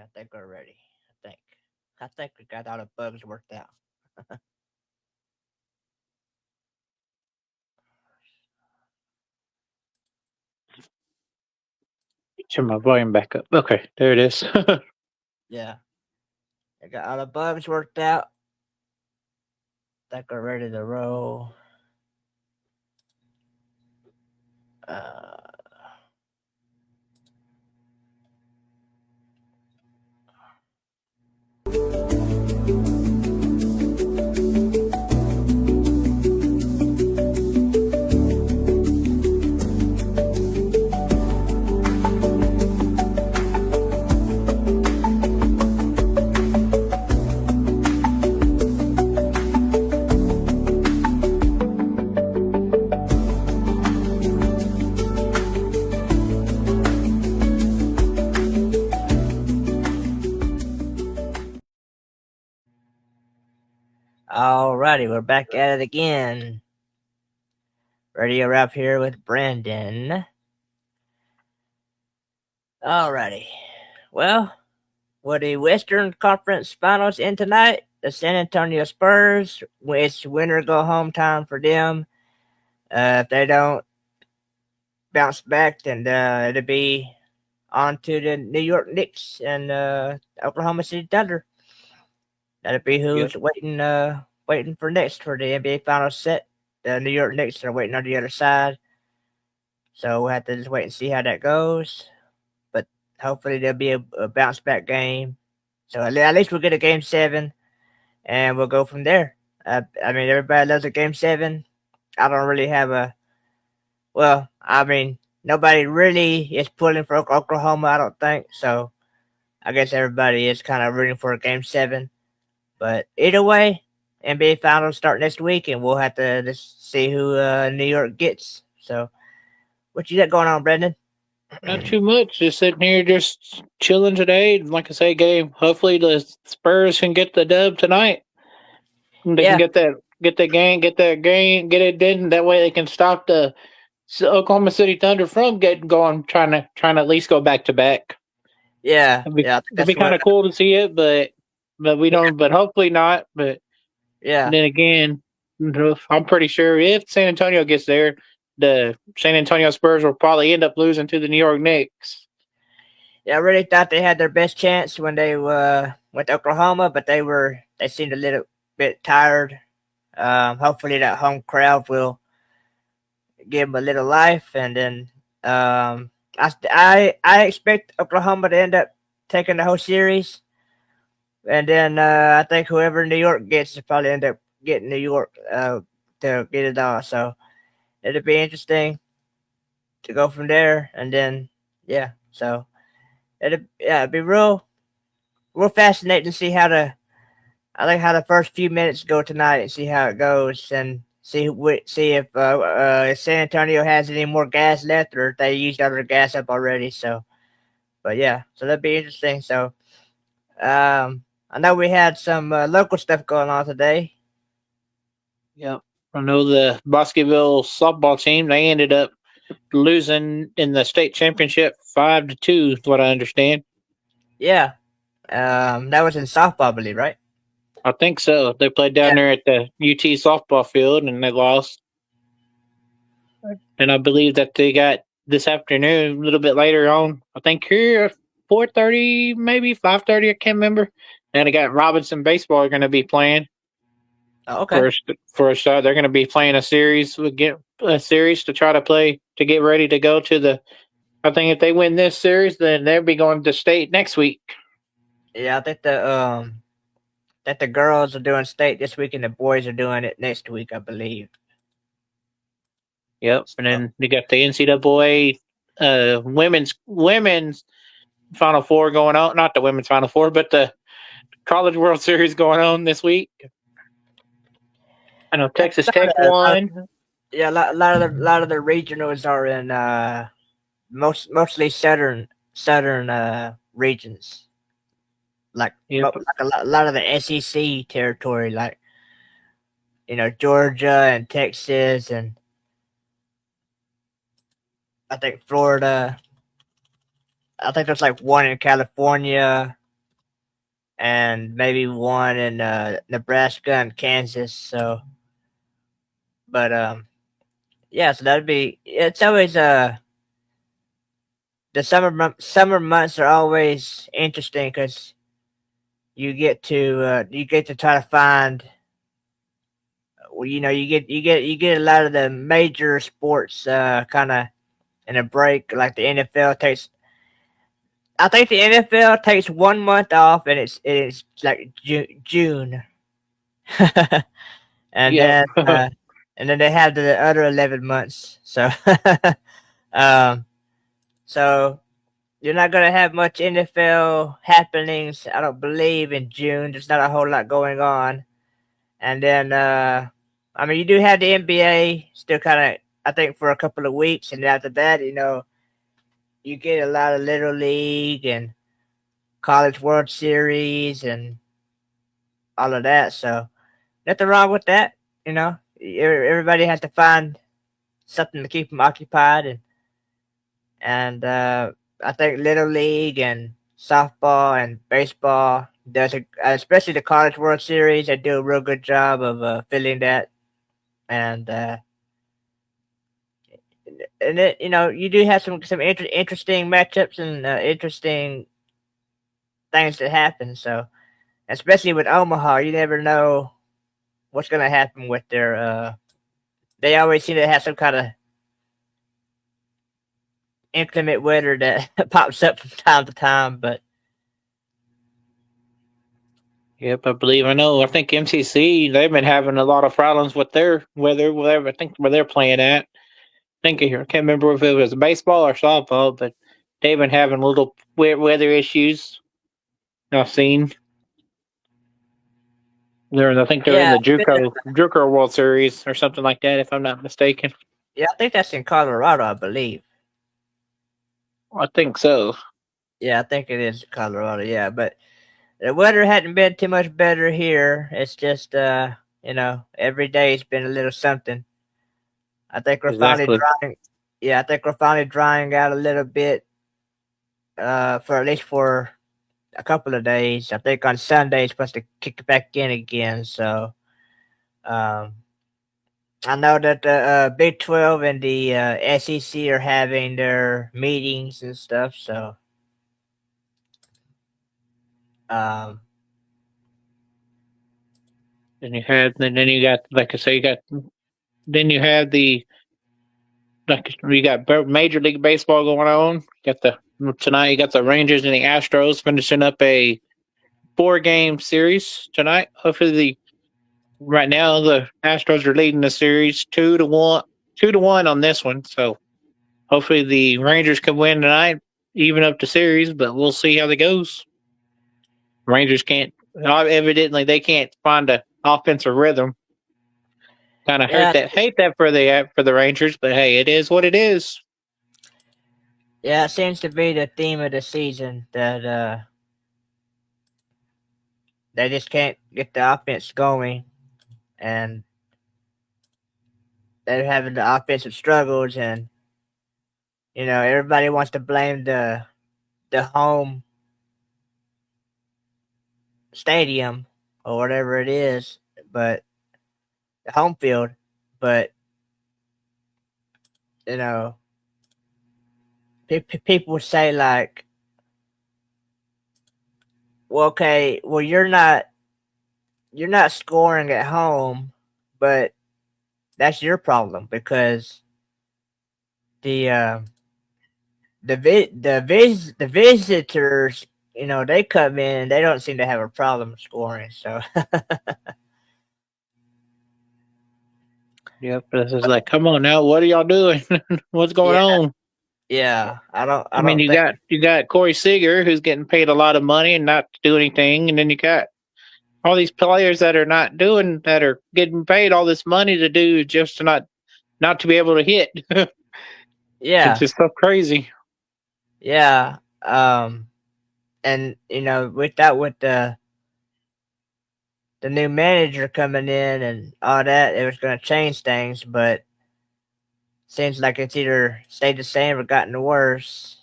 I think we're ready. I think we got all the bugs worked out. Turn my volume back up. Okay, there it is. Yeah, I got all the bugs worked out. Think we're ready to roll. Uh, Alrighty, we're back at it again. Radio Rap here with Brandon. Alrighty. Well, with the Western Conference Finals in tonight, the San Antonio Spurs, it's winner go home time for them. If they don't bounce back, then it'll be on to the New York Knicks and Oklahoma City Thunder. That'll be Yep. who's waiting for next for the NBA Finals set. The New York Knicks are waiting on the other side. So we'll have to just wait and see how that goes. But hopefully there'll be a bounce back game. So at least we'll get a game 7 and we'll go from there. I mean, everybody loves a game 7. I don't really have nobody really is pulling for Oklahoma, I don't think. So I guess everybody is kind of rooting for a game 7. But either way, NBA Finals start next week, and we'll have to just see who New York gets. So, what you got going on, Brendan? Not too much. Just sitting here, just chilling today. Like I say, game. Hopefully, the Spurs can get the dub tonight. They can Yeah, get that game, get it done. That way, they can stop the Oklahoma City Thunder from getting going. Trying to at least go back to back. yeah, yeah. I think It'd be that's kind what. of cool to see it, but we Yeah, don't. But hopefully not. But yeah, then again, I'm pretty sure if San Antonio gets there, the San Antonio Spurs will probably end up losing to the New York Knicks. yeah. I really thought they had their best chance when they went to Oklahoma, but they seemed a little bit tired. Hopefully, that home crowd will give them a little life, and then I expect Oklahoma to end up taking the whole series. And then I think whoever New York gets will probably end up getting New York to get it all. So it'll be interesting to go from there. And then so it'd be real fascinating to see I think how the first few minutes go tonight and see how it goes and see if San Antonio has any more gas left or if they used all their gas up already. So, but yeah, so that'd be interesting. So, I know we had some local stuff going on today. Yep. I know the Bosqueville softball team. They ended up losing in the state championship 5-2. Is what I understand. Yeah, that was in softball, I believe, right? I think so. They played Yeah, down there at the UT softball field and they lost. And I believe that they got this afternoon, a little bit later on. I think here 4:30, maybe 5:30. I can't remember. And they got Robinson baseball are going to be playing oh, okay. for a shot. They're going to be playing a series. We get a series to try to play to get ready to go to the. I think if they win this series, then they'll be going to state next week. Yeah, I think the girls are doing state this week and the boys are doing it next week, I believe. Yep. And So, then you got the NCAA women's Final Four going on. Not the women's Final Four, but the College World Series going on this week. I know yeah, Texas Tech won. lot of the regionals are in mostly southern regions, Yep. like a lot of the SEC territory, like Georgia and Texas and I think Florida. I think there's like one in California. and maybe one in Nebraska and Kansas. So, but yeah, so that'd be. It's always the summer months are always interesting because you get to try to find. Well, you get a lot of the major sports kind of in a break. Like the NFL takes. I think the NFL takes 1 month off, and it's like June. and Yep. then uh, and then they have the other 11 months. So, um, so you're not gonna have much NFL happenings. I don't believe in June. There's not a whole lot going on. And then, I mean, you do have the NBA still kind of. I think for a couple of weeks, and after that, you get a lot of Little League and College World Series and all of that. So nothing wrong with that. Everybody has to find something to keep them occupied, and I think Little League and softball and baseball especially the College World Series. They do a real good job of filling that, and you do have some interesting matchups and interesting things that happen. So especially with Omaha, you never know what's going to happen with their. They always seem to have some kind of inclement weather that pops up from time to time. But Yep, I believe I know. I think MCC they've been having a lot of problems with their weather, whatever. I think where they're playing at. I can't remember if it was baseball or softball, but they've been having little weather issues. I've seen. I think they're in yeah, the JUCO World Series or something like that, if I'm not mistaken. yeah, I think that's in Colorado, I believe. I think so. Yeah, I think it is Colorado. Yeah, but the weather hadn't been too much better here. It's just every day's been a little something. I think we're finally Exactly. drying. Yeah, I think we're finally drying out a little bit. For at least for a couple of days. I think on Sunday it's supposed to kick back in again. So um, I know that the Big 12 and the SEC are having their meetings and stuff. So um, Then you got, like I say, then you have you got Major League Baseball going on. Tonight you got the Rangers and the Astros finishing up a 4-game series tonight. Hopefully, right now the Astros are leading the series 2-1, 2-1 on this one. So hopefully the Rangers can win tonight, even up the series. But we'll see how it goes. Rangers can't evidently they can't find a offensive rhythm. Kind of yeah, hate that for the Rangers, but hey, it is what it is. yeah, it seems to be the theme of the season that they just can't get the offense going, and they're having the offensive struggles, and everybody wants to blame the home stadium or whatever it is, but the home field, but you know, people say like, well, okay, well you're not scoring at home, but that's your problem because the the visitors, they come in and they don't seem to have a problem scoring. So Yep, this is like, come on now, what are y'all doing? What's going yeah, on? yeah, I I mean, don't think you got Corey Seager who's getting paid a lot of money and not to do anything, and then you got all these players that are not doing that are getting paid all this money to do just to not to be able to hit. It's yeah, just so crazy. yeah, and with that with the new manager coming in and all that, it was going to change things, but seems like it's either stayed the same or gotten worse.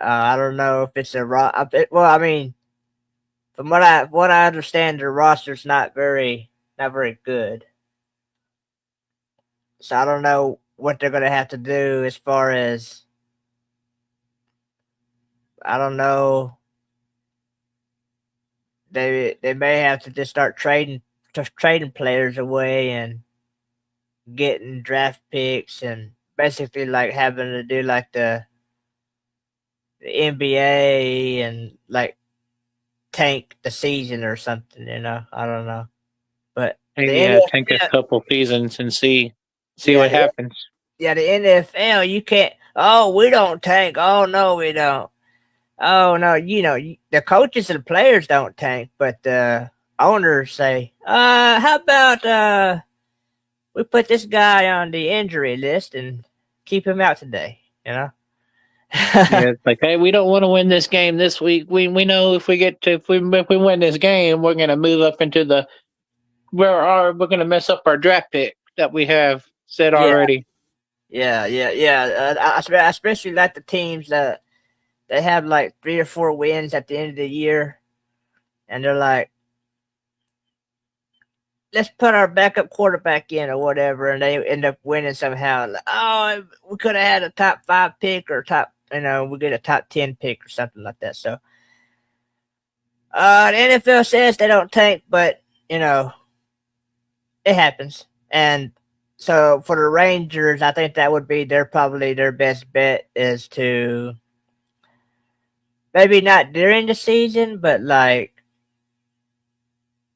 I don't know if it's a well, I mean, from what I understand, the roster's not very good. So I don't know what they're gonna have to do as far as I don't know. They may have to just start trading players away and getting draft picks and basically like having to do like the NBA and like tank the season or something. I don't know, but the Maybe tank a NFL, couple seasons and see yeah, what happens. the NFL, you can't. Oh, we don't tank. Oh no, we don't. Oh no, the coaches and the players don't tank, but the owners say, how about we put this guy on the injury list and keep him out today, you know? Yeah, it's like, hey, we don't want to win this game this week. We know if we win this game, we're gonna move up into we're gonna mess up our draft pick that we have set Yeah, already. yeah. I especially like the teams that they have like 3 or 4 wins at the end of the year, and they're like, let's put our backup quarterback in or whatever, and they end up winning somehow. Like, oh, we could have had a top 5 pick or we get a top 10 pick or something like that. So, the NFL says they don't tank, but it happens. And so for the Rangers, I think that would be probably their best bet is to maybe not during the season, but like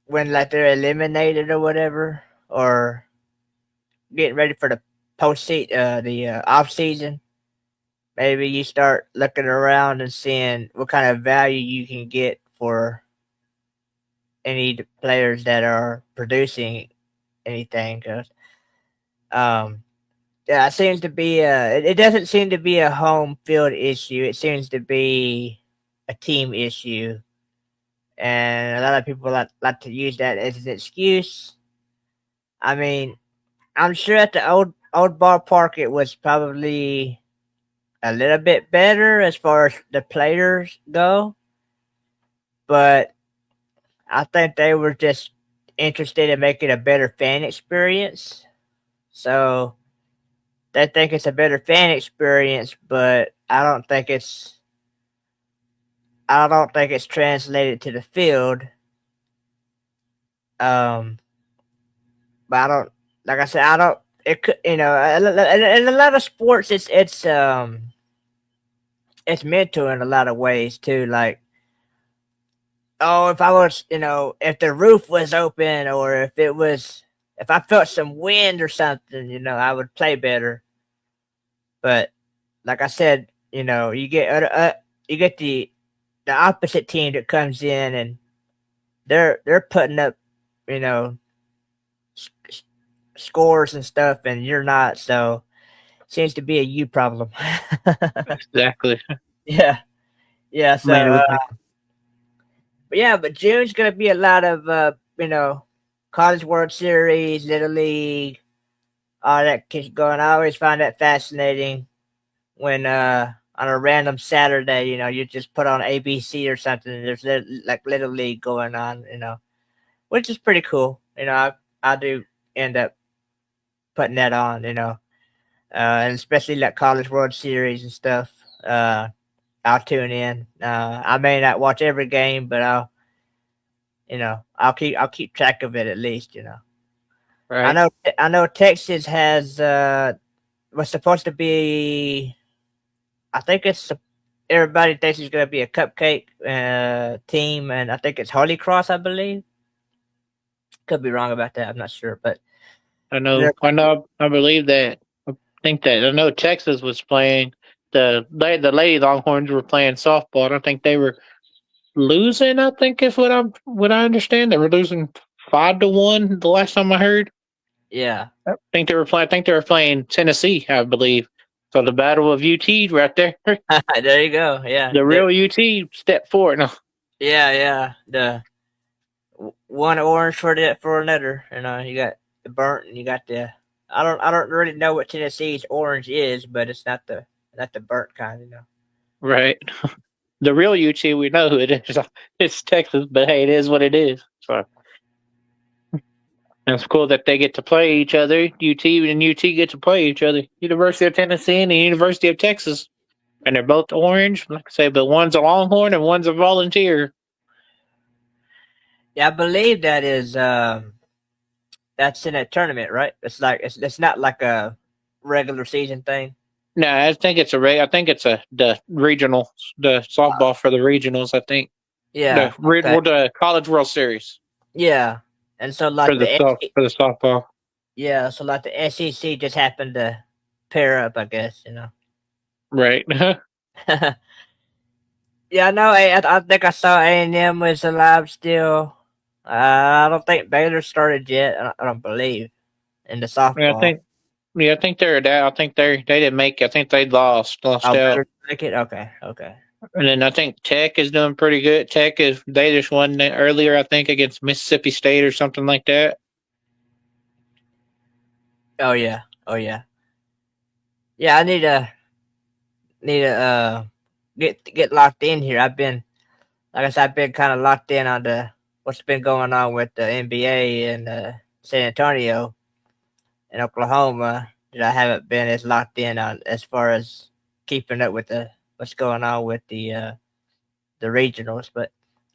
when like they're eliminated or whatever, or getting ready for the off season. Maybe you start looking around and seeing what kind of value you can get for any players that are producing anything. Cause yeah, it seems to be it doesn't seem to be a home field issue. It seems to be a team issue, and a lot of people like to use that as an excuse. I mean, I'm sure at the old ballpark it was probably a little bit better as far as the players go, but I think they were just interested in making a better fan experience. So they think it's a better fan experience, but I don't think it's translated to the field. Um, but I don't like I said I don't. It could in a lot of sports it's mental in a lot of ways too. Like, oh, if I was if the roof was open or if I felt some wind or something, I would play better. But like I said, you get the opposite team that comes in and they're putting up, you know, s- s- scores and stuff, and you're not. So seems to be a you problem. Exactly. Yeah, yeah. I mean, it was like, But June's gonna be a lot of College World Series, Little League, all that keeps going. I always find that fascinating when on a random Saturday, you just put on ABC or something, and there's like Little League going on, which is pretty cool. I do end up putting that on, and especially like College World Series and stuff. I'll tune in. I may not watch every game, but I'll keep track of it at least. I right. know I know Texas has was supposed to be. I think everybody thinks it's going to be a cupcake team, and I think it's Holy Cross, I believe. Could be wrong about that. I'm not sure, but I know. they're- I know. I believe that. I think that I know Texas was playing the Lady Longhorns were playing softball. I don't think they were losing. I think is what I understand. They were losing 5-1 the last time I heard. yeah, I think they were playing. I think they were playing Tennessee. I believe. So the Battle of UT right there. there you go. Yeah, The real UT step forward. No, yeah. The one orange for another. You got the burnt, and you got the. I don't really know what Tennessee's orange is, but it's not the burnt kind. Right. The real UT, we know who it is. It's Texas, but hey, it is what it is. So it's cool that they get to play each other. UT and UT get to play each other. University of Tennessee and the University of Texas, and they're both orange. Like I say, but one's a Longhorn and one's a Volunteer. Yeah, I believe that is that's in a tournament, right? It's like it's not like a regular season thing. No, I think it's I think it's the regional, the softball for the regionals. I think Yeah. Okay. the College World Series Yeah. And so for like the for the softball. yeah, so like the SEC just happened to pair up, I guess, you know. Right. Yeah, no, I think I saw A&M was alive still. I don't think Baylor started yet. I don't believe in the Yeah, I softball. think. Yeah, I think they're down. I think they didn't make it. I think they lost Oh, out. Baylor make it. Okay, okay. And then I think Tech is doing pretty good. They just won earlier, I think, against Mississippi State or something like that. Oh yeah, oh yeah, yeah. I need to get locked in here. I've been, like I said, I've been kind of locked in on the what's been going on with the NBA and San Antonio and Oklahoma. That I haven't been as locked in on as far as keeping up with the what's going on with the regionals. But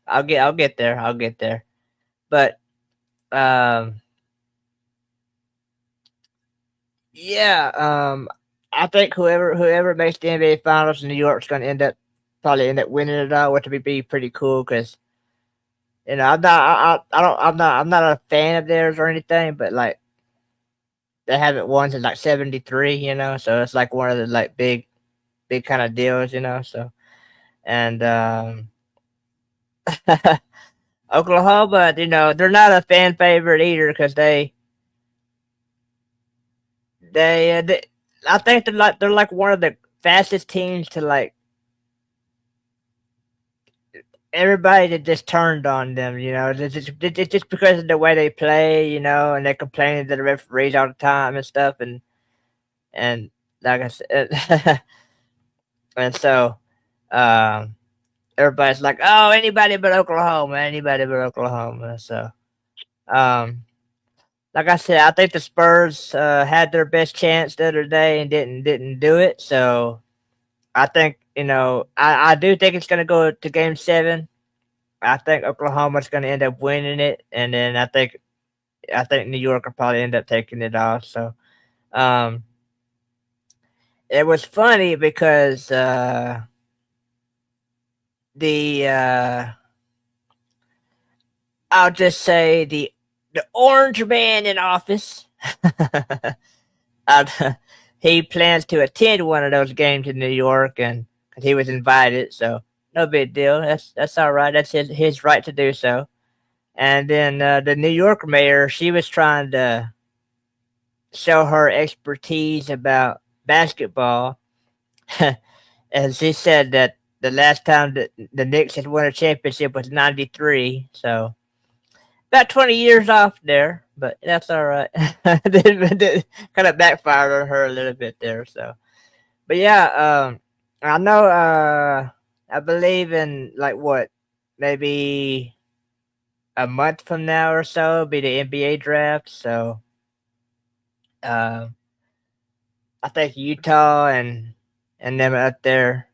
I'll get there. I'll get there. But um, yeah, I think whoever makes the NBA Finals in New York is going to probably end up winning it all, which would be pretty cool because you know I'm not a fan of theirs or anything, but like they haven't won since like '73, you know, so it's like one of the like big kind of deals, you know. So and Oklahoma, you know, they're not a fan favorite either because they I think they're like one of the fastest teams to like everybody that just turned on them, you know, it's just because of the way they play, you know, and they're complaining to the referees all the time and stuff, and like I said, and so um, everybody's like, oh, anybody but Oklahoma. So um, like I said, I think the Spurs had their best chance the other day and didn't do it. So I think you know I do think it's gonna go to Game 7. I think Oklahoma's going to end up winning it, and then I think New York will probably end up taking it off. So, um, it was funny because the I'll just say the orange man in office, uh, he plans to attend one of those games in New York, and he was invited, so no big deal. That's all right. That's his right to do so. And then the New York mayor, she was trying to show her expertise about basketball. And she said that the last time that the Knicks had won a championship was '93. So about 20 years off there, but that's all right. Kind of backfired on her a little bit there. So, but yeah, I know, I believe in like what, maybe a month from now or so be the NBA draft. So, um, I think Utah and them up there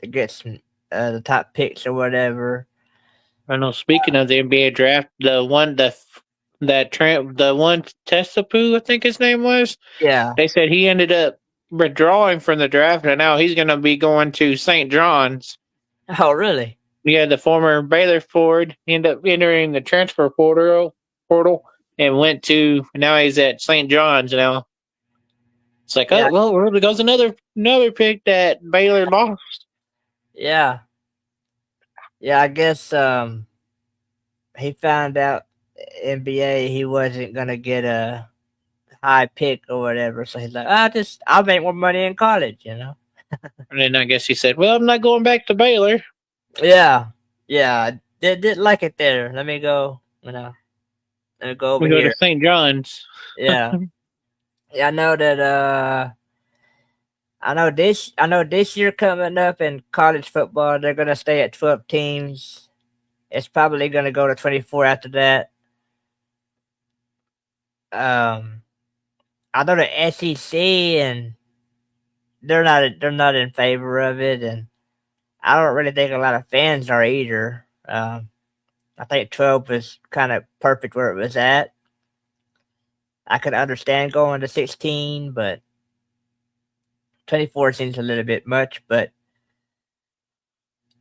to get some the top picks or whatever. I know. Speaking of the NBA draft, the one the one Testapu, I think his name was. Yeah. They said he ended up withdrawing from the draft, and now he's going to be going to St. John's. Oh, really? Yeah, the former Baylor forward ended up entering the transfer portal and went to. Now he's at St. John's now. It's like, Yeah. oh well, there goes another pick that Baylor lost. Yeah. Yeah. I guess he found out NBA he wasn't gonna get a high pick or whatever, so he's like, I'll make more money in college, you know. And then I guess he said, "Well, I'm not going back to Baylor." Yeah. Yeah. Didn't like it there. Let me go. You know. Let me go over We go here. to St. John's. Yeah. Yeah. I know that. I know this year coming up in college football, they're gonna stay at 12 teams. It's probably gonna go to 24 after that. Um, I know the SEC and they're not in favor of it, and I don't really think a lot of fans are either. I think 12 was kind of perfect where it was at. I could understand going to 16, but 24 seems a little bit much. But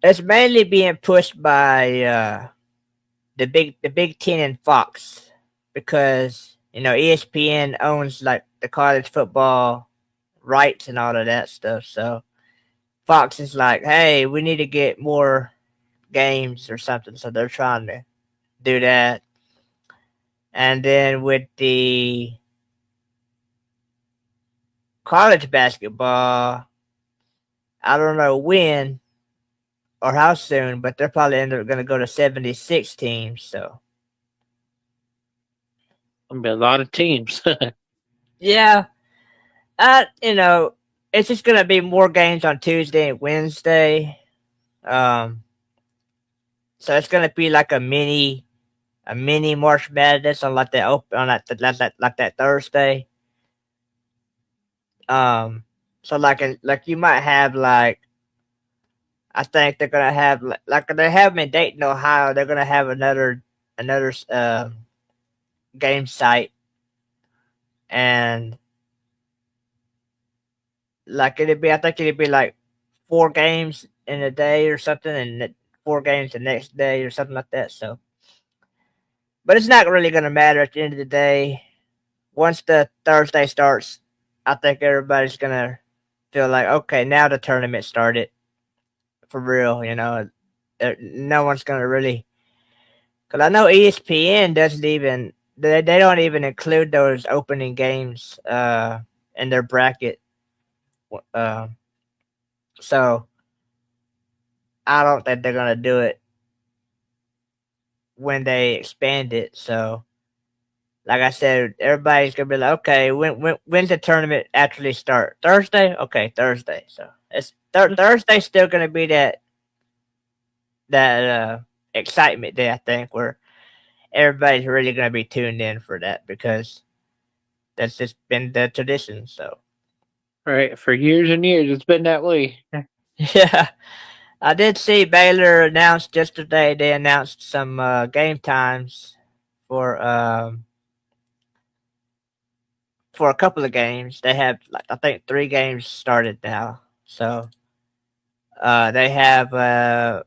it's mainly being pushed by the Big Ten and Fox because ESPN owns like the college football rights and all of that stuff. So Fox is like, hey, we need to get more games or something. So they're trying to do that. And then with the college basketball, I don't know when or how soon, but they're probably going to go to 76 teams. So Gonna be a lot of teams. yeah, uh, you know, it's just going to be more games on Tuesday and Wednesday. Um, so it's going to be like a mini March Madness on like that open on that Thursday. Um, so like you might have like I think they're gonna have like they have in Dayton, Ohio. They're gonna have another game site, and like I think it'd be like 4 games in a day or something, and 4 games the next day or something like that. So, but it's not really gonna matter at the end of the day. Once the Thursday starts, I think everybody's gonna feel like okay, now the tournament started for real. No one's gonna really. Because I know ESPN doesn't even they don't even include those opening games in their bracket. Uh, so I don't think they're gonna do it when they expand it. So like I said, everybody's gonna be like, okay, when's the tournament actually start? Thursday? Okay, Thursday. So it's Thursday's still gonna be that excitement day. I think where everybody's really gonna be tuned in for that because that's just been the tradition. So. Right, for years and years, it's been that way. Yeah, I did see Baylor announced yesterday. They announced some game times for um for a couple of games. They have like I think 3 games started now. So they have I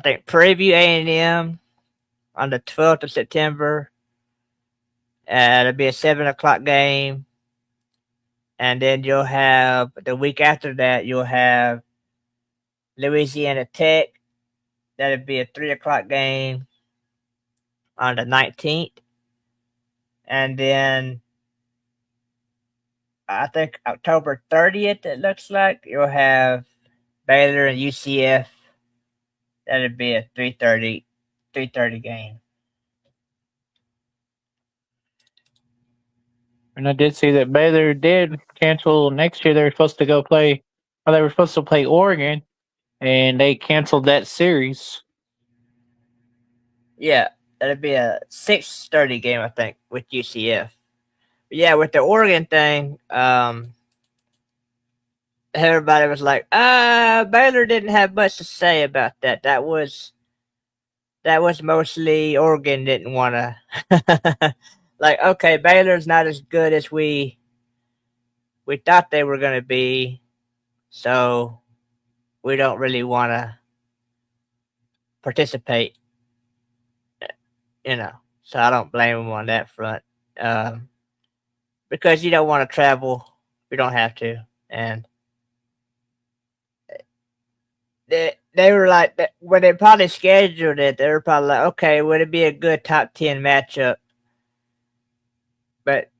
think Preview A&M on the 12th of September. It'll be a 7 o'clock game, and then you'll have the week after that. You'll have Louisiana Tech. That'll be a 3 o'clock game on the 19th, and then I think October 30th, it looks like, you'll have Baylor and UCF. That'd be a 3:30 game. And I did see that Baylor did cancel next year. They were supposed to go play, or they were supposed to play Oregon, and they canceled that series. Yeah, that'd be a 6:30 game, I think, with UCF. But yeah, with the Oregon thing, everybody was like, Baylor didn't have much to say about that. That was mostly Oregon didn't want to. Like, okay, Baylor's not as good as we thought they were going to be, so we don't really want to participate, you know. So I don't blame them on that front, because you don't want to travel, you don't have to, and they were like when they probably scheduled it, they were probably like, okay, would it be a good top 10 matchup? But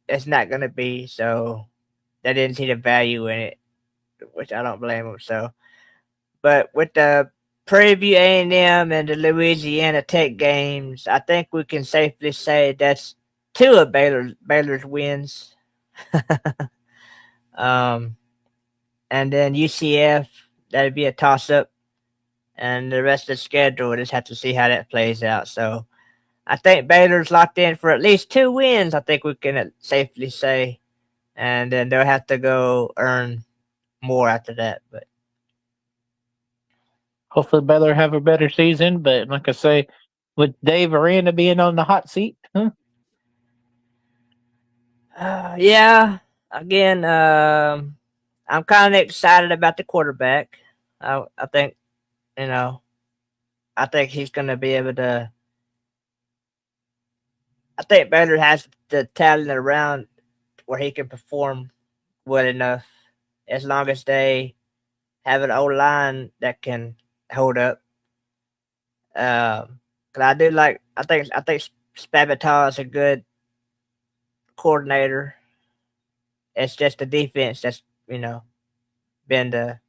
it's not going to be, so they didn't see the value in it, which I don't blame them. So, but with the Preview A&M and the Louisiana Tech games, I think we can safely say that's 2 of Baylor's wins. um, and then UCF, that'd be a toss up. And the rest of the schedule, we'll just have to see how that plays out. So I think Baylor's locked in for at least 2 wins, I think we can safely say. And then they'll have to go earn more after that. But Hopefully, Baylor have a better season. But like I say, with Dave Aranda being on the hot seat, yeah, again, I'm kind of excited about the quarterback. I think, you know, I think he's going to be able to. I think Baylor has the talent around where he can perform well enough as long as they have an O line that can hold up. Cause I do like. I think Spavital is a good coordinator. It's just the defense that's been the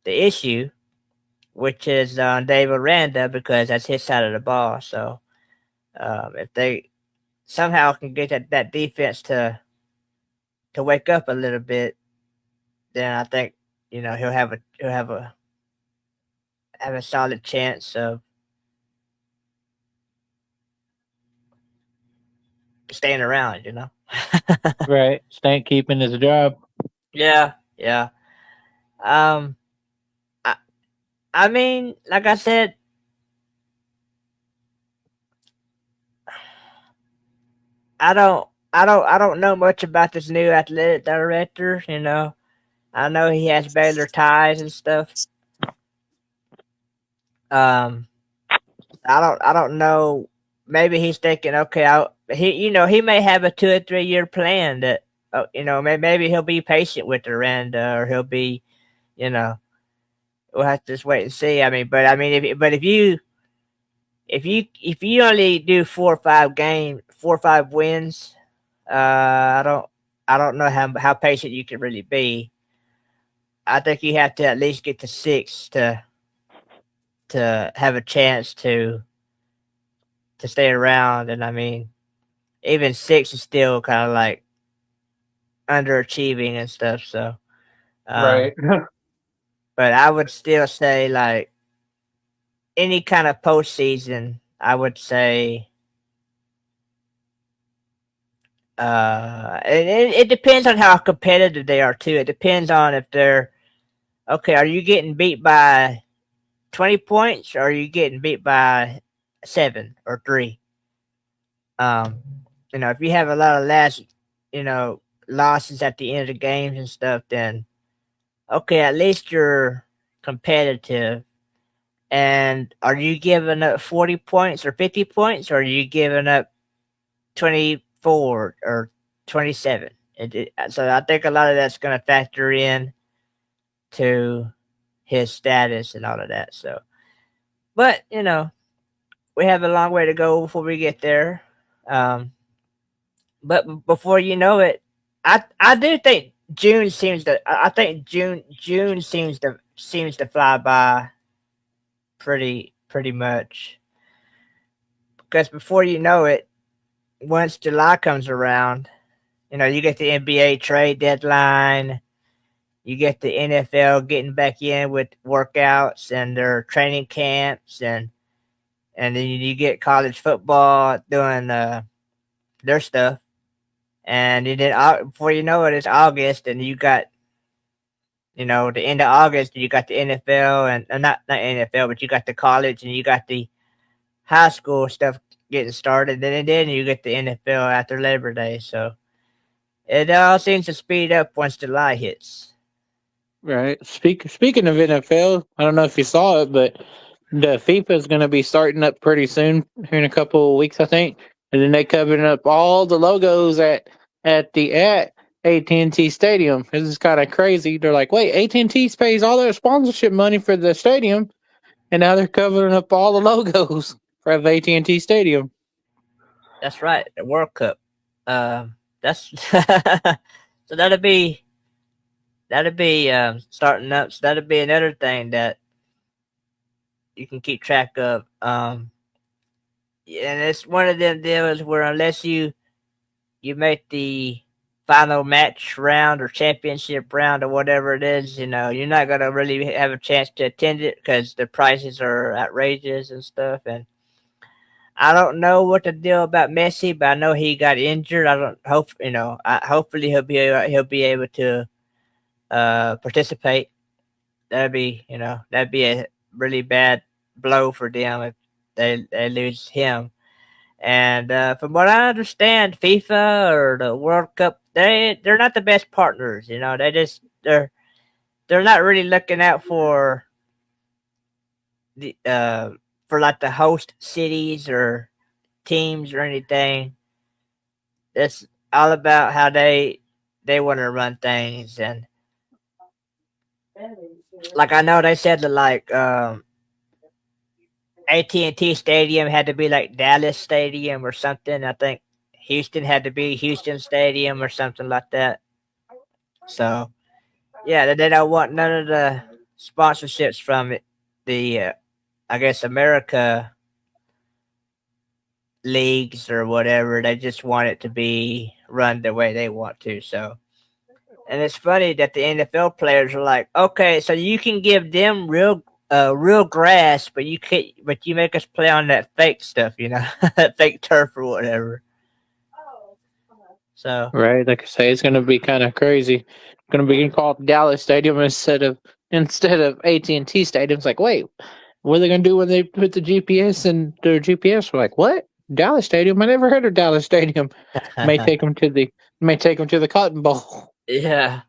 issue, which is Dave Aranda because that's his side of the ball. So if they somehow can get that defense to wake up a little bit, then I think he'll have a solid chance of staying around. right? Staying keeping his job. Yeah, yeah. Um, I I mean, like I said, I don't know much about this new athletic director. I know he has Baylor ties and stuff. Um, I don't know. Maybe he's thinking, okay, he may have a 2 or 3 year plan that, maybe he'll be patient with Aranda, or he'll be, you know, we'll have to just wait and see. I mean, if you only do 4 or 5 wins, I don't know how patient you can really be. I think you have to at least get to 6 to have a chance to stay around. And I mean, even 6 is still kind of like underachieving and stuff. So, Right. but I would still say like any kind of postseason, I would say. And it depends on how competitive they are too. It depends on if they're okay. Are you getting beat by 20 points, or are you getting beat by 7 or 3? Um, if you have a lot of you know, losses at the end of the games and stuff, then okay, at least you're competitive. And are you giving up 40 points or 50 points, or are you giving up 24 or 27? So I think a lot of that's going to factor in to his status and all of that. So, but we have a long way to go before we get there. Um, but before you know it, I do think June seems to. I think June seems to fly by pretty much, because before you know it, once July comes around, you get the NBA trade deadline. You get the NFL getting back in with workouts and their training camps, and then you get college football doing their stuff. And then before you know it, it's August, and you got the end of August, you got the NFL, and not NFL, but you got the college, and you got the high school stuff getting started. And then you get the NFL after Labor Day. So it all seems to speed up once July hits. Right. Speaking of NFL, I don't know if you saw it, but the FIFA is going to be starting up pretty soon, here in a couple of weeks, I think. And then they covering up all the logos at AT&T Stadium. This is kind of crazy. They're like, wait, AT&T pays all their sponsorship money for the stadium, and now they're covering up all the logos for AT&T Stadium. That's right, the World Cup. That's so that'll be starting up. So that'll be another thing that you can keep track of. And it's one of them deals where unless you make the final match round or championship round or whatever it is, you're not gonna really have a chance to attend it because the prices are outrageous and stuff. And I don't know what the deal about Messi, but I know he got injured. I don't hope hopefully he'll be able to participate. That'd be a really bad blow for them if they lose him. And from what I understand, FIFA or the World Cup, they're not the best partners. They're not really looking out the for like the host cities or teams or anything. It's all about how they want to run things. And like I know they said that like AT&T Stadium had to be like Dallas Stadium or something. I think Houston had to be Houston Stadium or something like that. So yeah, they don't want none of the sponsorships from it. The I guess America leagues or whatever. They just want it to be run the way they want to. So, and it's funny that the NFL players are like, okay, so you can give them real grass, but you make us play on that fake stuff, that fake turf or whatever. So Right, like I say, it's going to be kind of crazy. It's going to be called Dallas Stadium instead of AT&T Stadium. It's like, wait, what are they going to do when they put the GPS in their GPS? We're like, what? Dallas Stadium? I never heard of Dallas Stadium. May take them to the Cotton Bowl. yeah,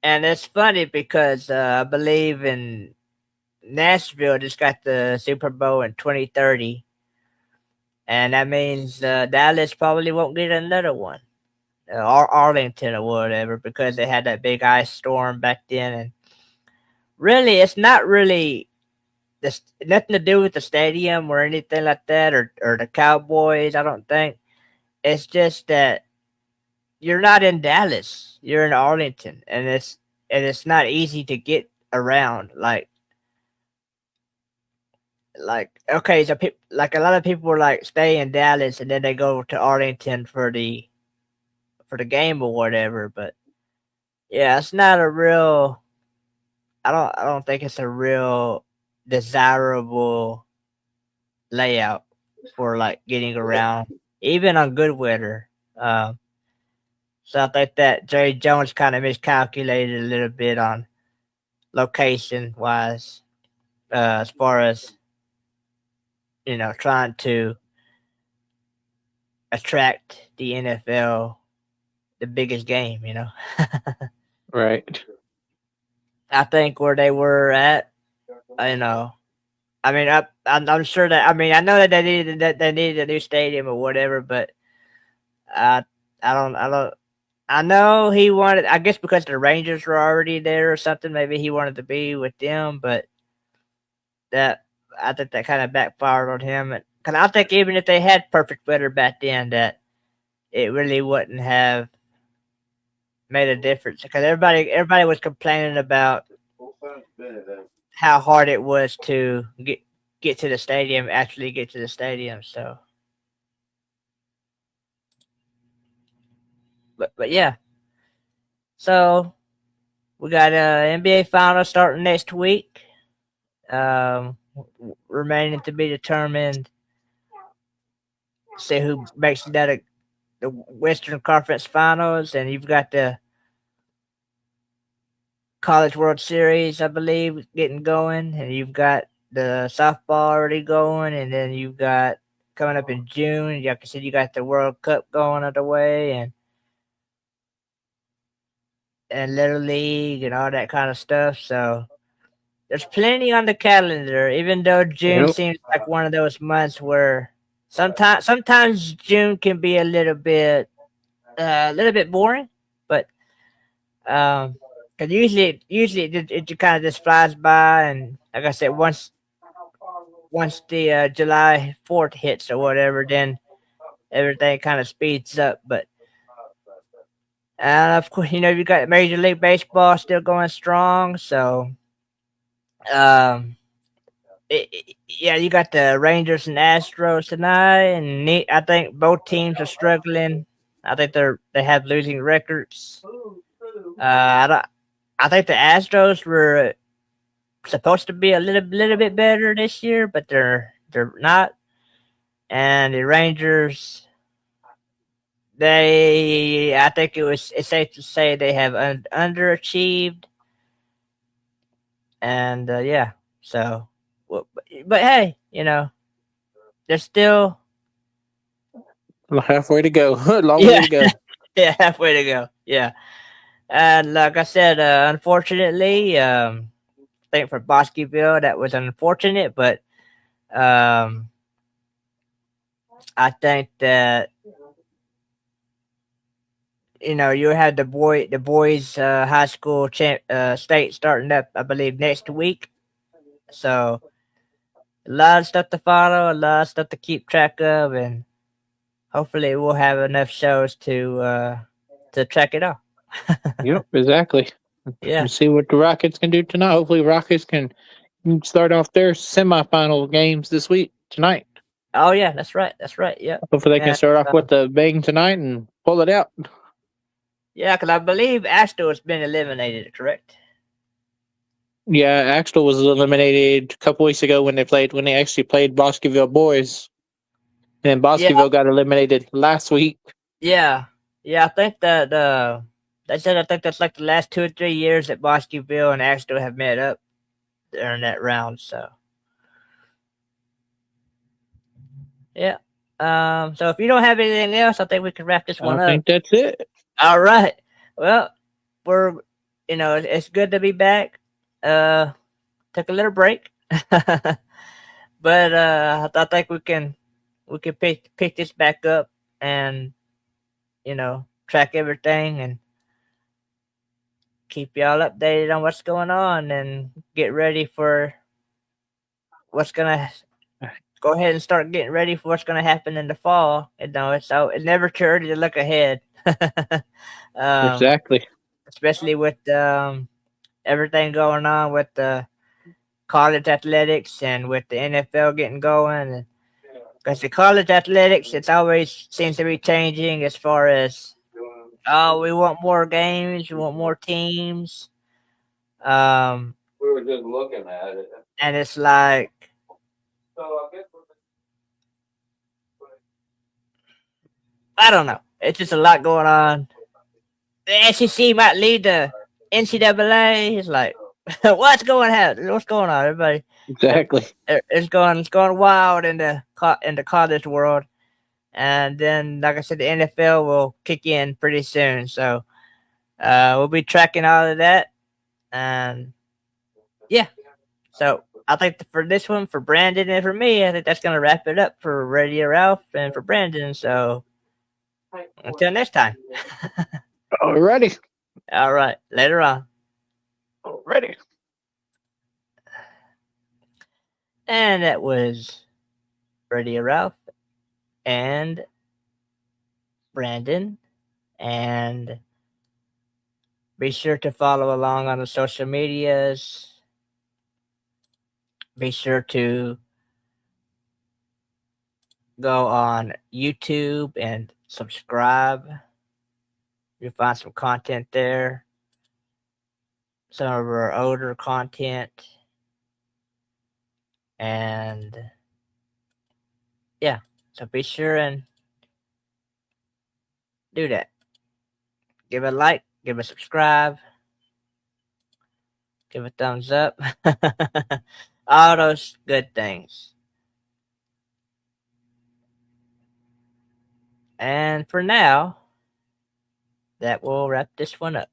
and it's funny because I believe in Nashville just got the Super Bowl in 2030, and that means Dallas probably won't get another one. Or Arlington or whatever, because they had that big ice storm back then. And really, it's not really nothing to do with the stadium or anything like that, or the Cowboys. I don't think it's just that you're not in Dallas, you're in Arlington, and it's not easy to get around. Like okay, so like a lot of people were like stay in Dallas and then they go to Arlington for the game or whatever. But yeah, it's not a real. I don't think it's a real desirable layout for like getting around, even on good weather. So I think that Jerry Jones kind of miscalculated a little bit on location wise, as far as trying to attract the NFL, the biggest game. Right. I think where they were at, you know, I mean, I'm sure that I know that they needed a new stadium or whatever, but I I don't. I know he wanted. I guess because the Rangers were already there or something. Maybe he wanted to be with them, but that I think that kind of backfired on him. Because I think even if they had perfect weather back then, that it really wouldn't have made a difference. Because everybody was complaining about how hard it was to get to the stadium, actually get to the stadium. So, but yeah. So we got NBA Finals starting next week. Remaining to be determined. See who makes it out of the Western Conference Finals, and you've got the College World Series, I believe, getting going, and you've got the softball already going, and then you've got coming up in June. Like I said, you got the World Cup going underway, and Little League and all that kind of stuff. So there's plenty on the calendar, even though June Yep. seems like one of those months where sometimes June can be a little bit boring, but cause usually it kind of just flies by, and like I said, once the July 4th hits or whatever, then everything kind of speeds up. But of course, you got Major League Baseball still going strong, so um, yeah, you got the Rangers and Astros tonight, and I think both teams are struggling I think they have losing records. I think the Astros were supposed to be a little bit better this year, but they're not. And the Rangers, I think it's safe to say they have underachieved. And yeah, so, but hey, they're still halfway to go. Long yeah, way to go. yeah, halfway to go. Yeah, and like I said, unfortunately, I think for Bosqueville that was unfortunate, but um, I think that you had the boys high school state starting up, I believe, next week. So a lot of stuff to follow, a lot of stuff to keep track of, and hopefully we'll have enough shows to track it off. Yep, exactly. Yeah. Let's see what the Rockets can do tonight. Hopefully, Rockets can start off their semifinal games this week tonight. Oh yeah, that's right. That's right. Yeah. Hopefully, they can And, start off with the bang tonight and pull it out. yeah, because I believe Astro has been eliminated. Correct? Yeah, Axel was eliminated a couple weeks ago when they actually played Bosqueville boys. And Yeah. Bosqueville got eliminated last week. Yeah. Yeah. I think that they said I think that's like the last 2 or 3 years that Bosqueville and Astro have met up during that round. So yeah. So if you don't have anything else, I think we can wrap this one I up. think that's it. All right. Well, we're it's good to be back. Took a little break, but I think we can pick this back up and track everything and keep y'all updated on what's going on and get ready for what's gonna go ahead and start getting ready for what's gonna happen in the fall. It's never too early to look ahead. Exactly. Especially with everything going on with the college athletics and with the NFL getting going. Because the college athletics, it's always seems to be changing as far as, oh, we want more games, we want more teams. We were just looking at it. And it's like, So I guess I don't know. It's just a lot going on. The SEC might lead the NCAA. It's like, what's going on? What's going on, everybody? Exactly. It's going wild in the college world, and then, like I said, the NFL will kick in pretty soon. So we'll be tracking all of that, and yeah. So I think for this one, for Brandon and for me, I think that's gonna wrap it up for Radio Ralph and for Brandon. So until next time. Alrighty. All right, later on. Alrighty. And that was Radio Ralph and Brandon. And be sure to follow along on the social medias. Be sure to go on YouTube and subscribe. You'll find some content there. Some of our older content. And yeah, so be sure and do that. Give it a like, give it a subscribe, give it a thumbs up. All those good things. And for now, that will wrap this one up.